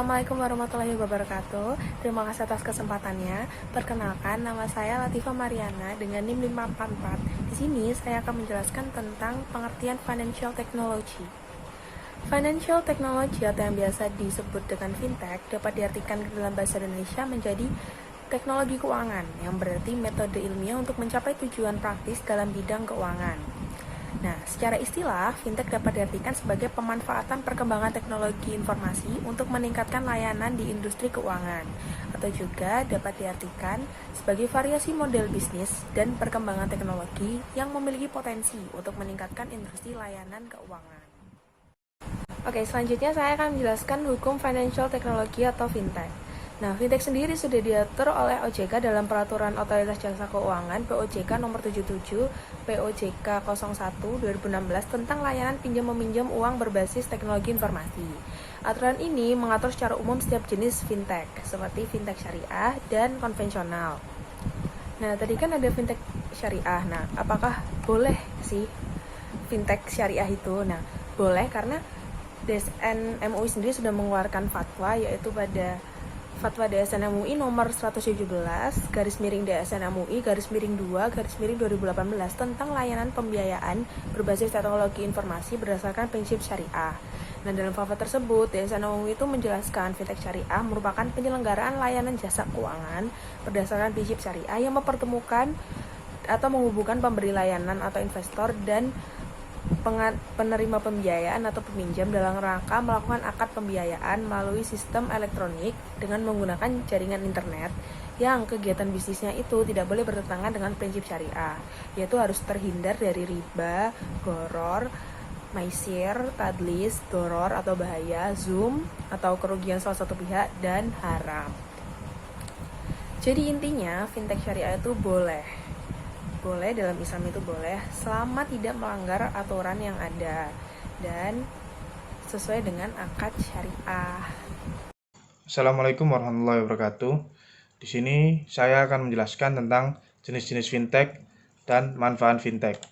Assalamualaikum warahmatullahi wabarakatuh. Terima kasih atas kesempatannya. Perkenalkan, nama saya Latifah Mariana dengan NIM 544. Di sini saya akan menjelaskan tentang pengertian financial technology. Financial technology atau yang biasa disebut dengan fintech dapat diartikan dalam bahasa Indonesia menjadi teknologi keuangan, yang berarti metode ilmiah untuk mencapai tujuan praktis dalam bidang keuangan. Nah, secara istilah, fintech dapat diartikan sebagai pemanfaatan perkembangan teknologi informasi untuk meningkatkan layanan di industri keuangan, atau juga dapat diartikan sebagai variasi model bisnis dan perkembangan teknologi yang memiliki potensi untuk meningkatkan industri layanan keuangan. Oke, selanjutnya saya akan menjelaskan hukum financial technology atau fintech. Nah, fintech sendiri sudah diatur oleh OJK dalam Peraturan Otoritas Jasa Keuangan POJK nomor 77 POJK 01/2016 tentang layanan pinjam-meminjam uang berbasis teknologi informasi. Aturan ini mengatur secara umum setiap jenis fintech, seperti fintech syariah dan konvensional. Nah, tadi kan ada fintech syariah. Nah, apakah boleh sih fintech syariah itu? Nah, boleh karena DSN MUI sendiri sudah mengeluarkan fatwa, yaitu pada Fatwa DSN MUI nomor 117 /DSN MUI /2 /2018 tentang layanan pembiayaan berbasis teknologi informasi berdasarkan prinsip syariah. Nah, dalam fatwa tersebut, DSN MUI itu menjelaskan fintech syariah merupakan penyelenggaraan layanan jasa keuangan berdasarkan prinsip syariah yang mempertemukan atau menghubungkan pemberi layanan atau investor dan penerima pembiayaan atau peminjam dalam rangka melakukan akad pembiayaan melalui sistem elektronik dengan menggunakan jaringan internet yang kegiatan bisnisnya itu tidak boleh bertentangan dengan prinsip syariah, yaitu harus terhindar dari riba, gharar, maisir, tadlis, doror atau bahaya, zoom atau kerugian salah satu pihak, dan haram. Jadi intinya fintech syariah itu boleh dalam Islam itu boleh selama tidak melanggar aturan yang ada dan sesuai dengan akad syariah. Assalamualaikum warahmatullahi wabarakatuh. Di sini saya akan menjelaskan tentang jenis-jenis fintech dan manfaat fintech.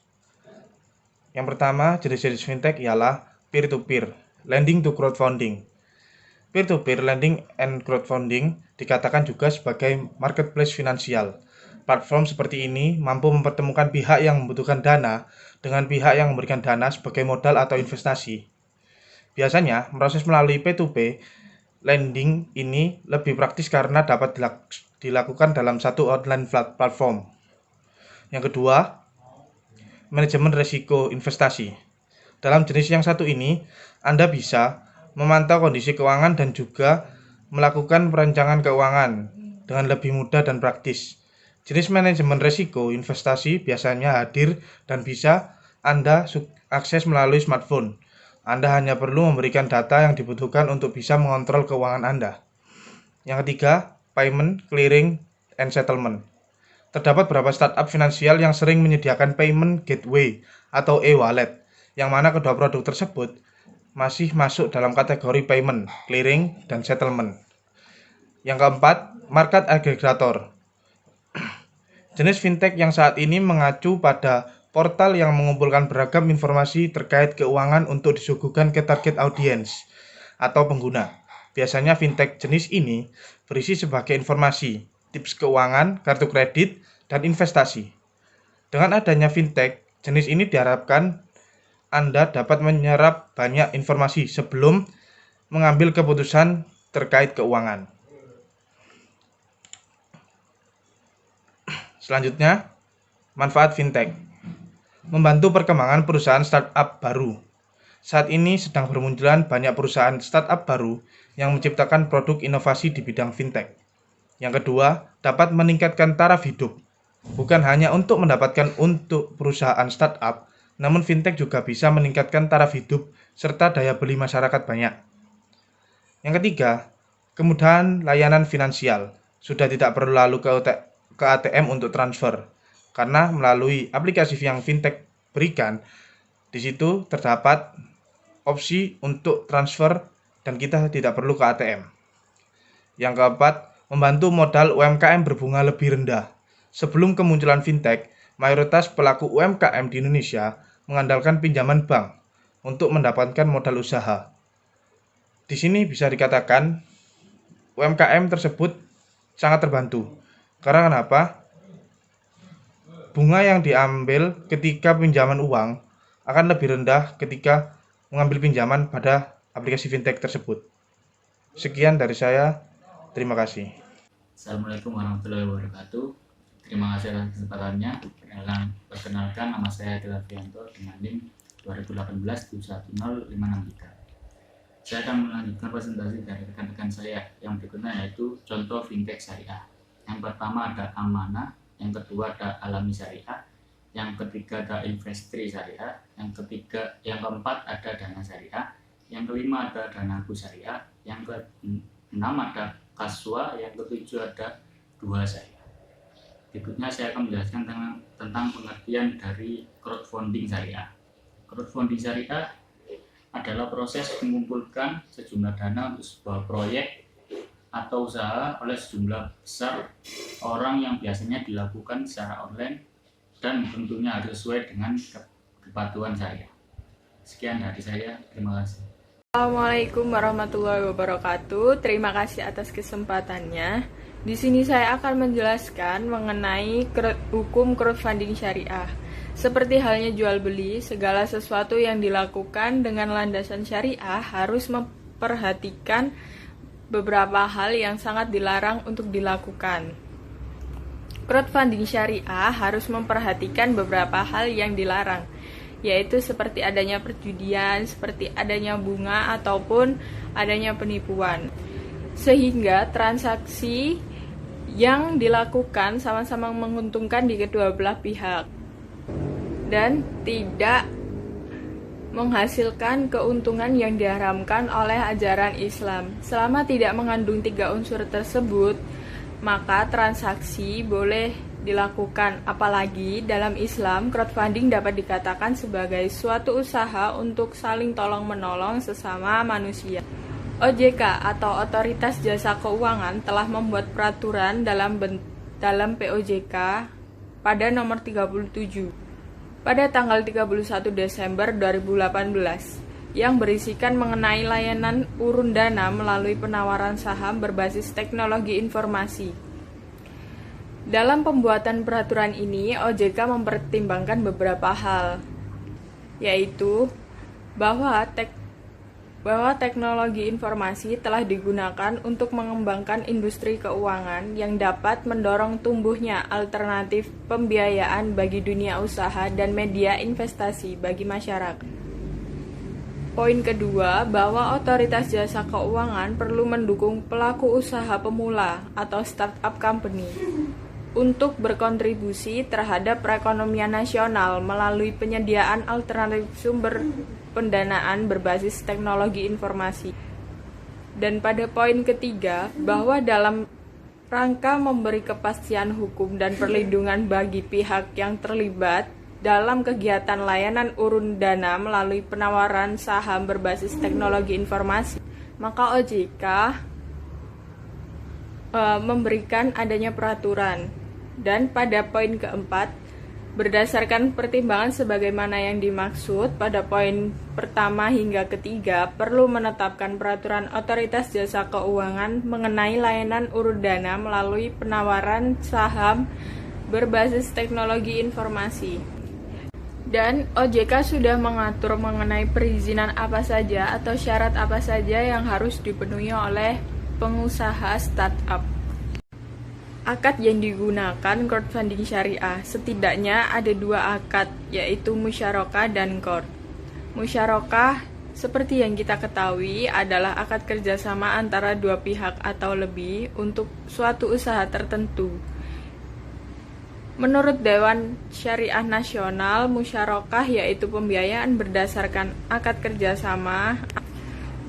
Yang pertama, jenis-jenis fintech ialah peer-to-peer, lending to crowdfunding. Peer-to-peer lending and crowdfunding dikatakan juga sebagai marketplace finansial. Platform seperti ini mampu mempertemukan pihak yang membutuhkan dana dengan pihak yang memberikan dana sebagai modal atau investasi. Biasanya, proses melalui P2P lending ini lebih praktis karena dapat dilakukan dalam satu online platform. Yang kedua, manajemen risiko investasi. Dalam jenis yang satu ini, Anda bisa memantau kondisi keuangan dan juga melakukan perencanaan keuangan dengan lebih mudah dan praktis. Jenis manajemen risiko investasi biasanya hadir dan bisa Anda akses melalui smartphone. Anda hanya perlu memberikan data yang dibutuhkan untuk bisa mengontrol keuangan Anda. Yang ketiga, payment, clearing, and settlement. Terdapat beberapa startup finansial yang sering menyediakan payment gateway atau e-wallet, yang mana kedua produk tersebut masih masuk dalam kategori payment, clearing, dan settlement. Yang keempat, market aggregator. Jenis fintech yang saat ini mengacu pada portal yang mengumpulkan beragam informasi terkait keuangan untuk disuguhkan ke target audience atau pengguna. Biasanya fintech jenis ini berisi sebagai informasi, tips keuangan, kartu kredit, dan investasi. Dengan adanya fintech, jenis ini diharapkan Anda dapat menyerap banyak informasi sebelum mengambil keputusan terkait keuangan. Selanjutnya, manfaat fintech. Membantu perkembangan perusahaan startup baru. Saat ini sedang bermunculan banyak perusahaan startup baru yang menciptakan produk inovasi di bidang fintech. Yang kedua, dapat meningkatkan taraf hidup. Bukan hanya untuk mendapatkan untuk perusahaan startup, namun fintech juga bisa meningkatkan taraf hidup serta daya beli masyarakat banyak. Yang ketiga, kemudahan layanan finansial. Sudah tidak perlu lalu ke ATM untuk transfer, karena melalui aplikasi yang fintech berikan, di situ terdapat opsi untuk transfer dan kita tidak perlu ke ATM. Yang keempat, membantu modal UMKM berbunga lebih rendah. Sebelum kemunculan fintech, mayoritas pelaku UMKM di Indonesia mengandalkan pinjaman bank untuk mendapatkan modal usaha. Di sini bisa dikatakan UMKM tersebut sangat terbantu. Karena kenapa? Bunga yang diambil ketika pinjaman uang akan lebih rendah ketika mengambil pinjaman pada aplikasi fintech tersebut. Sekian dari saya, terima kasih. Assalamualaikum warahmatullahi wabarakatuh. Terima kasih atas kesempatannya. Perkenalkan, nama saya adalah Fianto dengan NIM 2018-71056. Saya akan melanjutkan presentasi dari rekan-rekan saya yang berikutnya, yaitu contoh fintech syariah. Yang pertama ada Amanah, yang kedua ada Alami Syariah, yang ketiga ada Investri Syariah, yang keempat ada Dana Syariah, yang kelima ada Danaku Syariah, yang keenam ada Kaswa, yang ketujuh ada Dua Syariah. Berikutnya saya akan menjelaskan tentang pengertian dari crowdfunding syariah. Crowdfunding syariah adalah proses mengumpulkan sejumlah dana untuk sebuah proyek atau usaha oleh sejumlah besar orang yang biasanya dilakukan secara online dan tentunya harus sesuai dengan kepatuhan syariah. Sekian dari saya, terima kasih. Assalamualaikum warahmatullahi wabarakatuh. Terima kasih atas kesempatannya. Di sini saya akan menjelaskan mengenai hukum crowdfunding syariah. Seperti halnya jual beli, segala sesuatu yang dilakukan dengan landasan syariah harus memperhatikan beberapa hal yang sangat dilarang untuk dilakukan. Crowdfunding syariah harus memperhatikan beberapa hal yang dilarang, yaitu seperti adanya perjudian, seperti adanya bunga, ataupun adanya penipuan. Sehingga transaksi yang dilakukan sama-sama menguntungkan di kedua belah pihak dan tidak menghasilkan keuntungan yang diharamkan oleh ajaran Islam. Selama tidak mengandung 3 unsur tersebut, maka transaksi boleh dilakukan. Apalagi dalam Islam, crowdfunding dapat dikatakan sebagai suatu usaha untuk saling tolong-menolong sesama manusia. OJK atau Otoritas Jasa Keuangan telah membuat peraturan dalam POJK pada nomor 37 pada tanggal 31 Desember 2018 yang berisikan mengenai layanan urun dana melalui penawaran saham berbasis teknologi informasi. Dalam pembuatan peraturan ini, OJK mempertimbangkan beberapa hal, yaitu bahwa teknologi informasi telah digunakan untuk mengembangkan industri keuangan yang dapat mendorong tumbuhnya alternatif pembiayaan bagi dunia usaha dan media investasi bagi masyarakat. Poin kedua, bahwa Otoritas Jasa Keuangan perlu mendukung pelaku usaha pemula atau startup company untuk berkontribusi terhadap perekonomian nasional melalui penyediaan alternatif sumber pendanaan berbasis teknologi informasi. Dan pada poin ketiga, bahwa dalam rangka memberi kepastian hukum dan perlindungan bagi pihak yang terlibat dalam kegiatan layanan urun dana melalui penawaran saham berbasis teknologi informasi, maka OJK memberikan adanya peraturan. Dan pada poin keempat, berdasarkan pertimbangan sebagaimana yang dimaksud pada poin pertama hingga ketiga, perlu menetapkan peraturan Otoritas Jasa Keuangan mengenai layanan urun dana melalui penawaran saham berbasis teknologi informasi. Dan OJK sudah mengatur mengenai perizinan apa saja atau syarat apa saja yang harus dipenuhi oleh pengusaha startup. Akad yang digunakan crowdfunding syariah, setidaknya ada 2 akad, yaitu musyarakah dan qard. Musyarakah, seperti yang kita ketahui, adalah akad kerjasama antara 2 pihak atau lebih untuk suatu usaha tertentu. Menurut Dewan Syariah Nasional, musyarakah yaitu pembiayaan berdasarkan akad kerjasama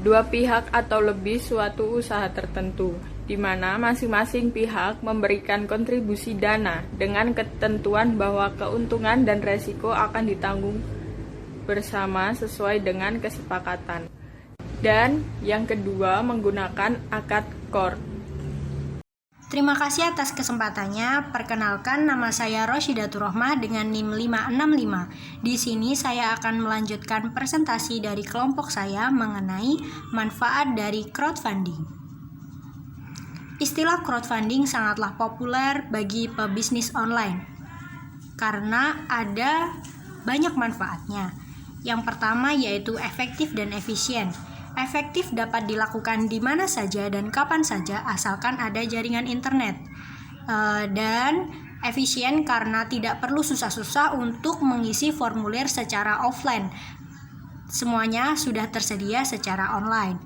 2 pihak atau lebih suatu usaha tertentu, di mana masing-masing pihak memberikan kontribusi dana dengan ketentuan bahwa keuntungan dan resiko akan ditanggung bersama sesuai dengan kesepakatan. Dan yang kedua menggunakan akad qard. Terima kasih atas kesempatannya. Perkenalkan, nama saya Roshidatul Rohmah dengan NIM 565. Di sini saya akan melanjutkan presentasi dari kelompok saya mengenai manfaat dari crowdfunding. Istilah crowdfunding sangatlah populer bagi pebisnis online karena ada banyak manfaatnya. Yang pertama yaitu efektif dan efisien. Efektif dapat dilakukan di mana saja dan kapan saja asalkan ada jaringan internet. Dan efisien karena tidak perlu susah-susah untuk mengisi formulir secara offline. Semuanya sudah tersedia secara online.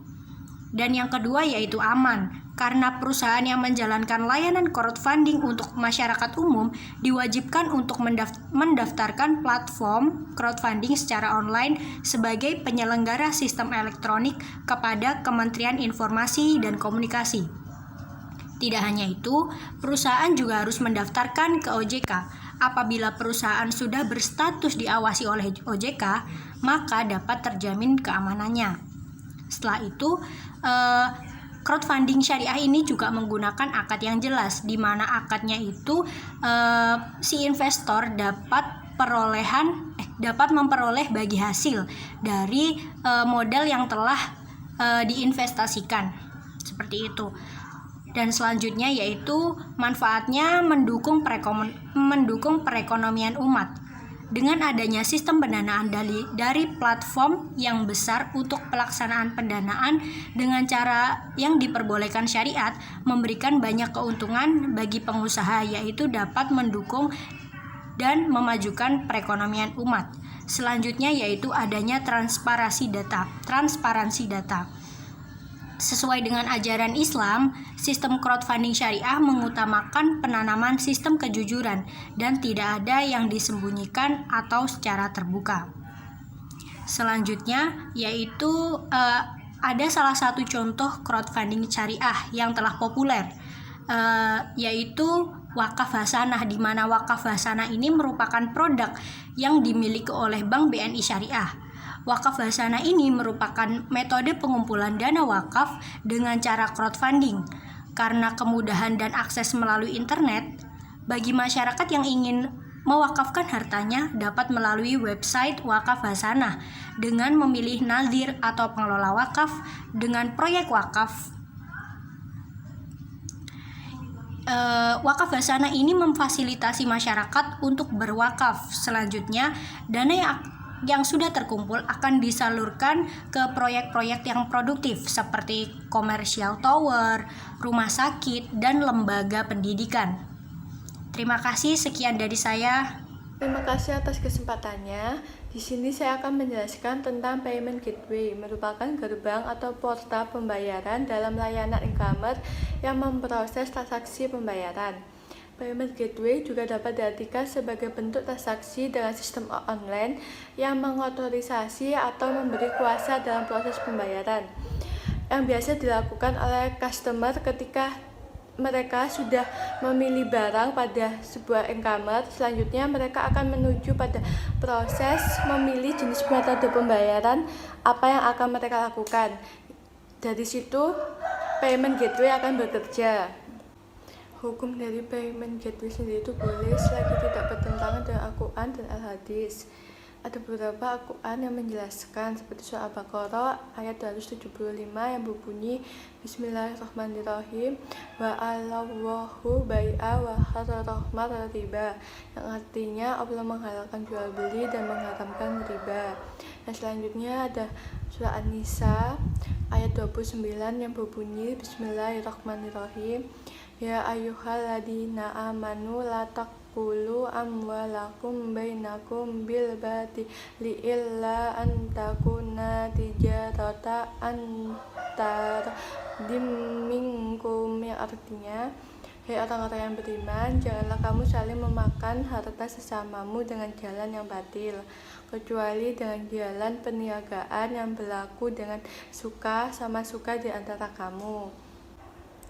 Dan yang kedua yaitu aman, karena perusahaan yang menjalankan layanan crowdfunding untuk masyarakat umum diwajibkan untuk mendaftarkan platform crowdfunding secara online sebagai penyelenggara sistem elektronik kepada Kementerian Informasi dan Komunikasi. Tidak hanya itu, perusahaan juga harus mendaftarkan ke OJK. Apabila perusahaan sudah berstatus diawasi oleh OJK, maka dapat terjamin keamanannya. Setelah itu, crowdfunding syariah ini juga menggunakan akad yang jelas, di mana akadnya itu si investor dapat memperoleh bagi hasil dari modal yang telah diinvestasikan, seperti itu. Dan selanjutnya yaitu manfaatnya mendukung perekonomian umat. Dengan adanya sistem pendanaan dari platform yang besar untuk pelaksanaan pendanaan dengan cara yang diperbolehkan syariat, memberikan banyak keuntungan bagi pengusaha, yaitu dapat mendukung dan memajukan perekonomian umat. Selanjutnya yaitu adanya transparansi data. Sesuai dengan ajaran Islam, sistem crowdfunding syariah mengutamakan penanaman sistem kejujuran dan tidak ada yang disembunyikan atau secara terbuka. Selanjutnya yaitu ada salah satu contoh crowdfunding syariah yang telah populer, yaitu wakaf hasanah, di mana wakaf hasanah ini merupakan produk yang dimiliki oleh Bank BNI Syariah. Wakaf hasanah ini merupakan metode pengumpulan dana wakaf dengan cara crowdfunding. Karena kemudahan dan akses melalui internet, bagi masyarakat yang ingin mewakafkan hartanya dapat melalui website wakaf hasanah dengan memilih nazir atau pengelola wakaf dengan proyek wakaf. Wakaf hasanah ini memfasilitasi masyarakat untuk berwakaf. Selanjutnya, dana yang sudah terkumpul akan disalurkan ke proyek-proyek yang produktif seperti komersial tower, rumah sakit, dan lembaga pendidikan. Terima kasih, sekian dari saya. Terima kasih atas kesempatannya. Di sini saya akan menjelaskan tentang payment gateway, merupakan gerbang atau portal pembayaran dalam layanan e-commerce yang memproses transaksi pembayaran. Payment gateway juga dapat diartikan sebagai bentuk transaksi dengan sistem online yang mengotorisasi atau memberi kuasa dalam proses pembayaran, yang biasa dilakukan oleh customer ketika mereka sudah memilih barang pada sebuah e-commerce. Selanjutnya mereka akan menuju pada proses memilih jenis metode pembayaran apa yang akan mereka lakukan. Dari situ payment gateway akan bekerja. Hukum dari payment gateway sendiri itu boleh selagi tidak bertentangan dengan Al-Quran dan Al-Hadis. Ada beberapa Al-Quran yang menjelaskan, seperti surah Al-Baqarah ayat 275 yang berbunyi Bismillahirrahmanirrahim wa Allahu bai'a wa harrama riba, yang artinya Allah menghalalkan jual beli dan mengharamkan riba. Dan selanjutnya ada surah An-Nisa ayat 29 yang berbunyi Bismillahirrahmanirrahim ya ayyuhalladzina amanu la taqulu amwalakum bainakum bil batili illa an takuna tijarata antar minkum, yang artinya hei orang-orang yang beriman, janganlah kamu saling memakan harta sesamamu dengan jalan yang batil, kecuali dengan jalan perniagaan yang berlaku dengan suka sama suka di antara kamu.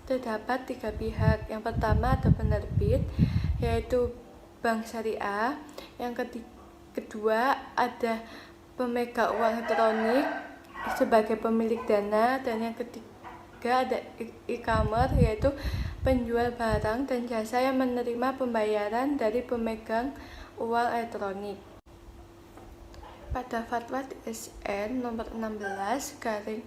Terdapat 3 pihak. Yang pertama ada penerbit, yaitu bank syariah. Yang kedua ada pemegang uang elektronik sebagai pemilik dana, dan yang ketiga ada e-commerce, yaitu penjual barang dan jasa yang menerima pembayaran dari pemegang uang elektronik. Pada Fatwa TSN nomor 16/2021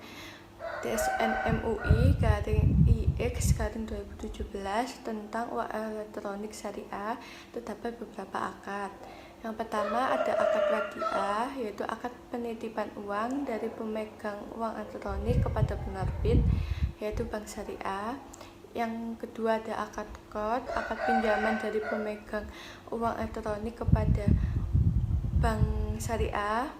TSN MUI garing IX garing 2017 tentang uang elektronik syariah terdapat beberapa akad. Yang pertama ada akad wadiah, yaitu akad penitipan uang dari pemegang uang elektronik kepada penerbit, yaitu bank syariah. Yang kedua ada akad qard, akad pinjaman dari pemegang uang elektronik kepada bank syariah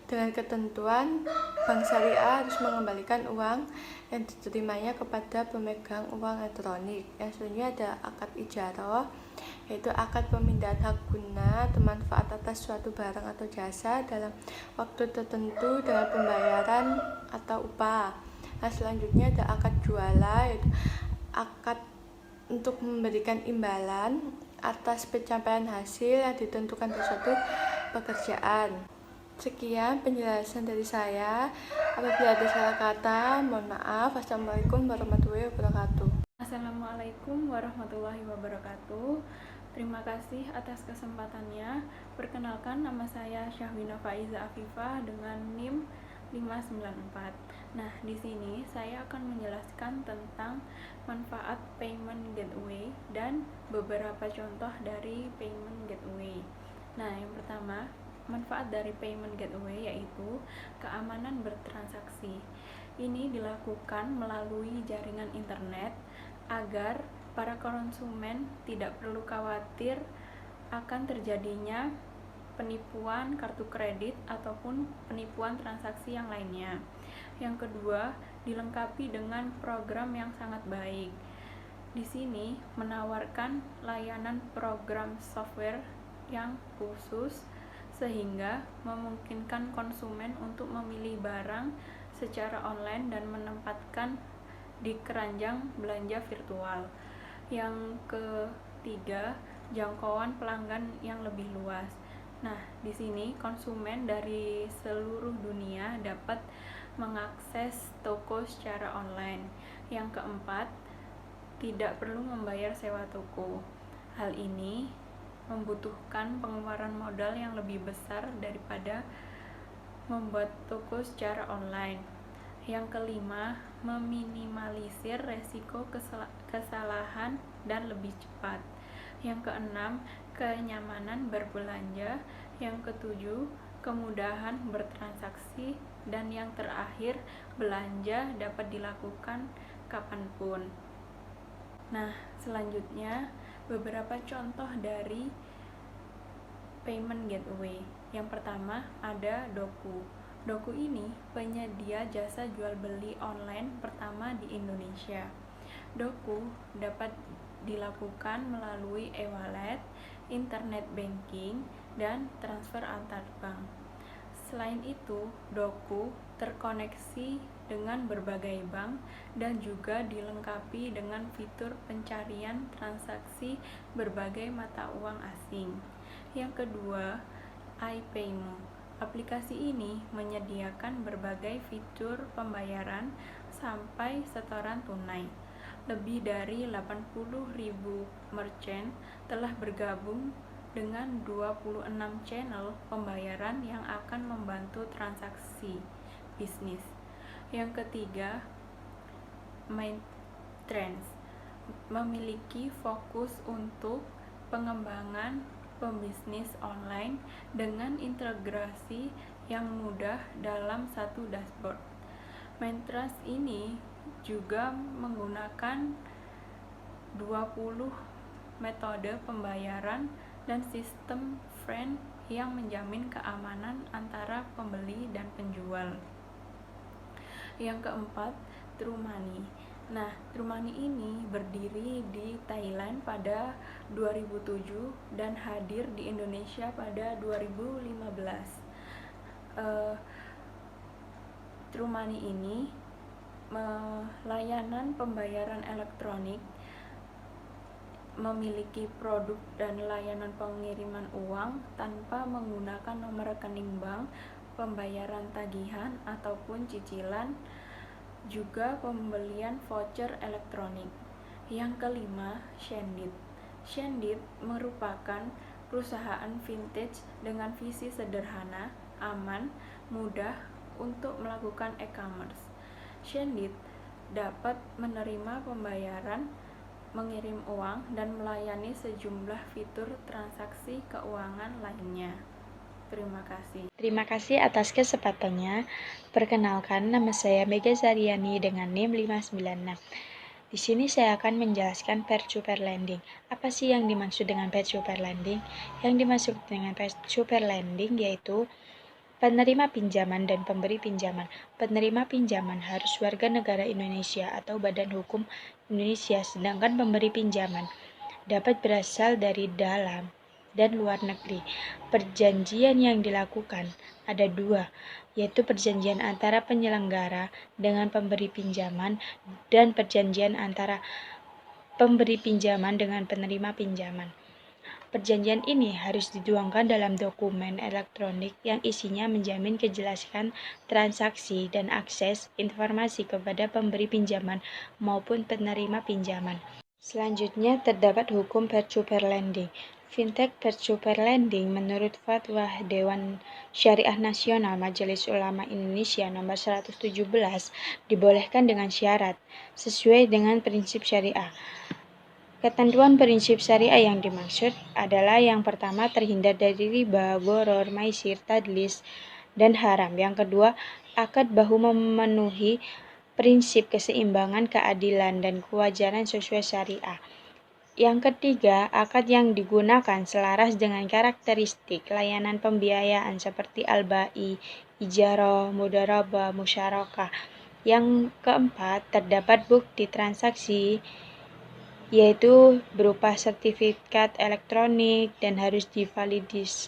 dengan ketentuan bank syariah harus mengembalikan uang yang diterimanya kepada pemegang uang elektronik. Yang selanjutnya ada akad ijarah, yaitu akad pemindahan hak guna atau manfaat atas suatu barang atau jasa dalam waktu tertentu dengan pembayaran atau upah. Nah, selanjutnya ada akad jualah, yaitu akad untuk memberikan imbalan atas pencapaian hasil yang ditentukan di suatu pekerjaan. Sekian penjelasan dari saya. Apabila ada salah kata, mohon maaf. Assalamualaikum warahmatullahi wabarakatuh. Assalamualaikum warahmatullahi wabarakatuh. Terima kasih atas kesempatannya. Perkenalkan, nama saya Syahwina Faiza Afifah dengan NIM 594. Nah, di sini saya akan menjelaskan tentang manfaat payment gateway dan beberapa contoh dari payment gateway. Nah, yang pertama, manfaat dari payment gateway yaitu keamanan bertransaksi. Ini dilakukan melalui jaringan internet agar para konsumen tidak perlu khawatir akan terjadinya penipuan kartu kredit ataupun penipuan transaksi yang lainnya. Yang kedua, dilengkapi dengan program yang sangat baik. Di sini menawarkan layanan program software yang khusus sehingga memungkinkan konsumen untuk memilih barang secara online dan menempatkan di keranjang belanja virtual. Yang ketiga, jangkauan pelanggan yang lebih luas. Nah, di sini konsumen dari seluruh dunia dapat mengakses toko secara online. Yang keempat, tidak perlu membayar sewa toko. Hal ini membutuhkan pengeluaran modal yang lebih besar daripada membuat toko secara online. Yang kelima, meminimalisir resiko kesalahan dan lebih cepat. Yang keenam, kenyamanan berbelanja. Yang ketujuh, kemudahan bertransaksi. Dan yang terakhir, belanja dapat dilakukan kapanpun. Nah, selanjutnya beberapa contoh dari payment gateway. Yang pertama ada Doku. Doku ini penyedia jasa jual beli online pertama di Indonesia. Doku dapat dilakukan melalui e-wallet, internet banking, dan transfer antar bank. Selain itu, Doku terkoneksi dengan berbagai bank dan juga dilengkapi dengan fitur pencarian transaksi berbagai mata uang asing. Yang kedua, iPaymo. Aplikasi ini menyediakan berbagai fitur pembayaran sampai setoran tunai. Lebih dari 80.000 merchant telah bergabung dengan 26 channel pembayaran yang akan membantu transaksi bisnis. Yang ketiga, MindTrans memiliki fokus untuk pengembangan pembisnis online dengan integrasi yang mudah dalam satu dashboard. MindTrans ini juga menggunakan 20 metode pembayaran dan sistem friend yang menjamin keamanan antara pembeli dan penjual. Yang keempat, TrueMoney. Nah, TrueMoney ini berdiri di Thailand pada 2007 dan hadir di Indonesia pada 2015. TrueMoney ini layanan pembayaran elektronik, memiliki produk dan layanan pengiriman uang tanpa menggunakan nomor rekening bank, pembayaran tagihan ataupun cicilan, juga pembelian voucher elektronik. Yang kelima, Shendit. Shendit merupakan perusahaan vintage dengan visi sederhana, aman, mudah untuk melakukan e-commerce. Exchange dapat menerima pembayaran, mengirim uang, dan melayani sejumlah fitur transaksi keuangan lainnya. Terima kasih. Terima kasih atas kesempatannya. Perkenalkan, nama saya Mega Zaryani dengan NIM 596. Di sini saya akan menjelaskan peer-to-peer lending. Apa sih yang dimaksud dengan peer-to-peer lending? Yang dimaksud dengan peer-to-peer lending yaitu penerima pinjaman dan pemberi pinjaman. Penerima pinjaman harus warga negara Indonesia atau badan hukum Indonesia, sedangkan pemberi pinjaman dapat berasal dari dalam dan luar negeri. Perjanjian yang dilakukan ada dua, yaitu perjanjian antara penyelenggara dengan pemberi pinjaman dan perjanjian antara pemberi pinjaman dengan penerima pinjaman. Perjanjian ini harus dituangkan dalam dokumen elektronik yang isinya menjamin kejelasan transaksi dan akses informasi kepada pemberi pinjaman maupun penerima pinjaman. Selanjutnya terdapat hukum peer-to-peer lending. Fintech peer-to-peer lending menurut Fatwa Dewan Syariah Nasional Majelis Ulama Indonesia nomor 117 dibolehkan dengan syarat sesuai dengan prinsip syariah. Ketentuan prinsip syariah yang dimaksud adalah yang pertama terhindar dari riba, gharar, maisir, tadlis, dan haram. Yang kedua, akad bahu memenuhi prinsip keseimbangan, keadilan, dan kewajaran sesuai syariah. Yang ketiga, akad yang digunakan selaras dengan karakteristik layanan pembiayaan seperti al-bai, ijarah, mudharabah, musyarakah. Yang keempat, terdapat bukti transaksi yaitu berupa sertifikat elektronik dan harus divalidasi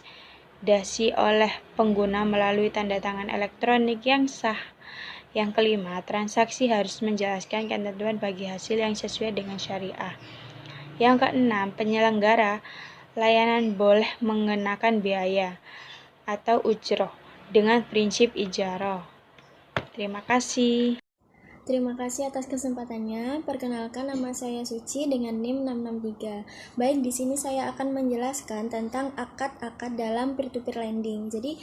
oleh pengguna melalui tanda tangan elektronik yang sah. Yang kelima, transaksi harus menjelaskan ketentuan bagi hasil yang sesuai dengan syariah. Yang keenam, penyelenggara layanan boleh mengenakan biaya atau ujroh dengan prinsip ijarah. Terima kasih. Terima kasih atas kesempatannya. Perkenalkan, nama saya Suci dengan NIM 663. Baik, di sini saya akan menjelaskan tentang akad-akad dalam peer-to-peer lending. Jadi,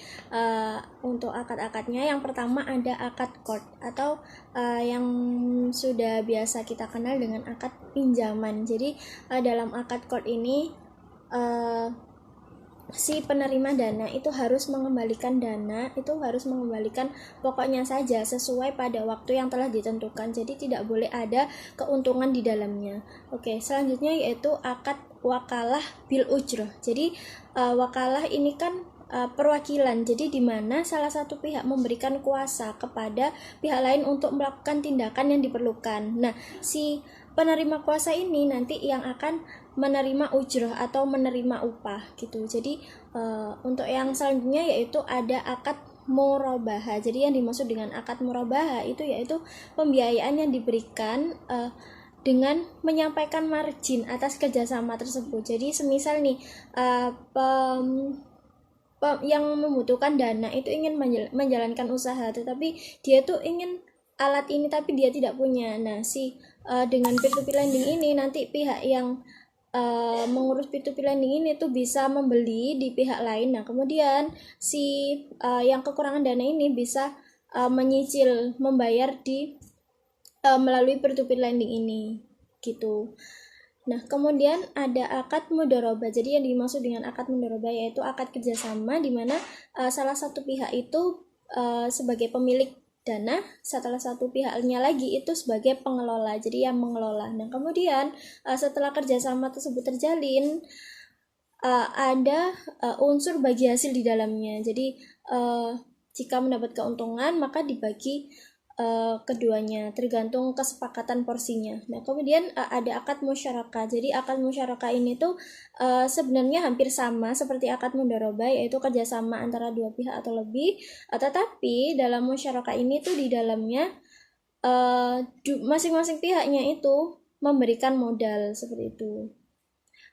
untuk akad-akadnya yang pertama ada akad court atau yang sudah biasa kita kenal dengan akad pinjaman. Jadi, dalam akad court ini si penerima dana itu harus mengembalikan pokoknya saja sesuai pada waktu yang telah ditentukan, jadi tidak boleh ada keuntungan di dalamnya. Oke, selanjutnya yaitu akad wakalah bil ujroh. Jadi wakalah ini kan perwakilan, jadi di mana salah satu pihak memberikan kuasa kepada pihak lain untuk melakukan tindakan yang diperlukan. Nah, si penerima kuasa ini nanti yang akan menerima ujroh atau menerima upah gitu. Jadi untuk yang selanjutnya yaitu ada akad murabaha. Jadi yang dimaksud dengan akad murabaha itu yaitu pembiayaan yang diberikan dengan menyampaikan margin atas kerjasama tersebut. Jadi semisal nih yang membutuhkan dana itu ingin menjalankan usaha, tetapi dia tuh ingin alat ini tapi dia tidak punya. Nah, dengan peer-to-peer lending ini nanti pihak yang mengurus peer-to-peer lending ini tuh bisa membeli di pihak lain. Nah, kemudian yang kekurangan dana ini bisa menyicil membayar melalui peer-to-peer lending ini gitu. Nah, kemudian ada akad mudharabah. Jadi yang dimaksud dengan akad mudharabah yaitu akad kerjasama di mana salah satu pihak itu sebagai pemilik dana, setelah satu pihaknya lagi itu sebagai pengelola, jadi yang mengelola. Nah, kemudian setelah kerjasama tersebut terjalin, ada unsur bagi hasil di dalamnya. Jadi jika mendapat keuntungan maka dibagi keduanya tergantung kesepakatan porsinya. Nah, kemudian ada akad musyarakah. Jadi akad musyarakah ini tuh sebenarnya hampir sama seperti akad mudharabah, yaitu kerjasama antara dua pihak atau lebih. Tetapi dalam musyarakah ini tuh di dalamnya masing-masing pihaknya itu memberikan modal seperti itu.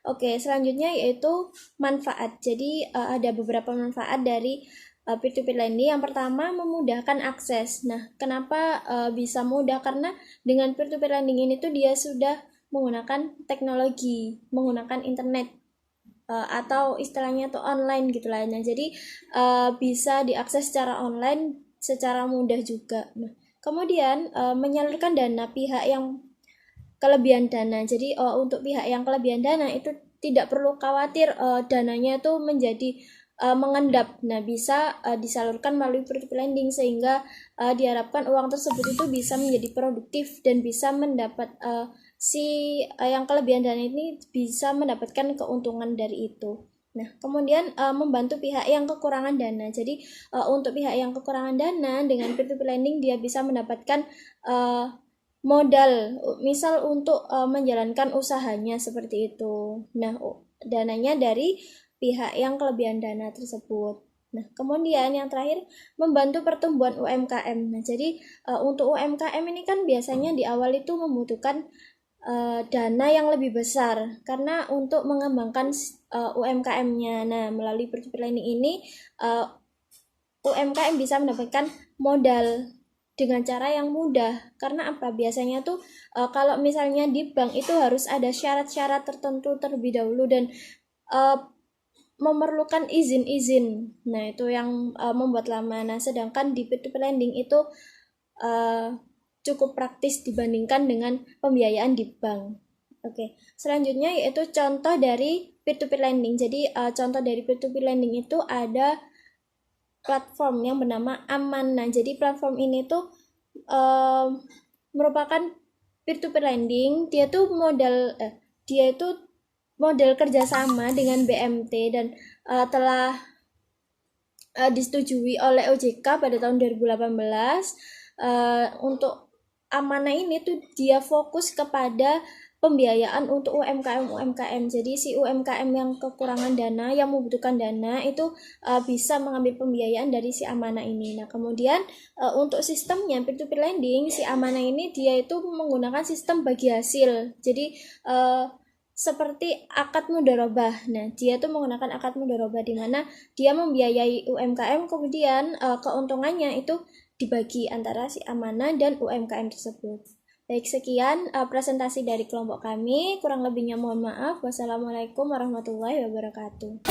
Oke, selanjutnya yaitu manfaat. Jadi ada beberapa manfaat dari peer-to-peer lending. Yang pertama, memudahkan akses. Nah, kenapa bisa mudah? Karena dengan peer-to-peer lending ini tuh dia sudah menggunakan teknologi, menggunakan internet atau istilahnya tuh online gitu lah. Nah, jadi bisa diakses secara online secara mudah juga. Nah, Kemudian menyalurkan dana pihak yang kelebihan dana. Jadi untuk pihak yang kelebihan dana itu tidak perlu khawatir dananya itu menjadi mengendap. Nah, bisa disalurkan melalui peer-to-peer lending sehingga diharapkan uang tersebut itu bisa menjadi produktif dan bisa mendapat yang kelebihan dana ini bisa mendapatkan keuntungan dari itu. Nah, kemudian membantu pihak yang kekurangan dana. Jadi untuk pihak yang kekurangan dana dengan peer-to-peer lending dia bisa mendapatkan modal, misal untuk menjalankan usahanya seperti itu. Nah, dananya dari pihak yang kelebihan dana tersebut. Nah, kemudian yang terakhir membantu pertumbuhan UMKM. Nah, jadi untuk UMKM ini kan biasanya di awal itu membutuhkan dana yang lebih besar karena untuk mengembangkan UMKM-nya. Nah, melalui peer-to-peer lending ini UMKM bisa mendapatkan modal dengan cara yang mudah. Karena apa? Biasanya tuh kalau misalnya di bank itu harus ada syarat-syarat tertentu terlebih dahulu dan memerlukan izin-izin. Nah, itu yang membuat lama. Nah, sedangkan di peer-to-peer lending itu cukup praktis dibandingkan dengan pembiayaan di bank. Oke, selanjutnya yaitu contoh dari peer-to-peer lending. Jadi contoh dari peer-to-peer lending itu ada platform yang bernama Amanah. Jadi platform ini tuh merupakan peer-to-peer lending. Dia itu model kerjasama dengan BMT dan telah disetujui oleh OJK pada tahun 2018. Untuk Amanah ini tuh dia fokus kepada pembiayaan untuk UMKM. Jadi si UMKM yang kekurangan dana, yang membutuhkan dana itu bisa mengambil pembiayaan dari si Amanah ini. Nah, kemudian untuk sistemnya peer-to-peer lending, si Amanah ini dia itu menggunakan sistem bagi hasil. Jadi seperti akad mudharabah. Nah, dia tuh menggunakan akad mudharabah di mana dia membiayai UMKM, kemudian keuntungannya itu dibagi antara si Amanah dan UMKM tersebut. Baik, sekian presentasi dari kelompok kami. Kurang lebihnya mohon maaf. Wassalamualaikum warahmatullahi wabarakatuh.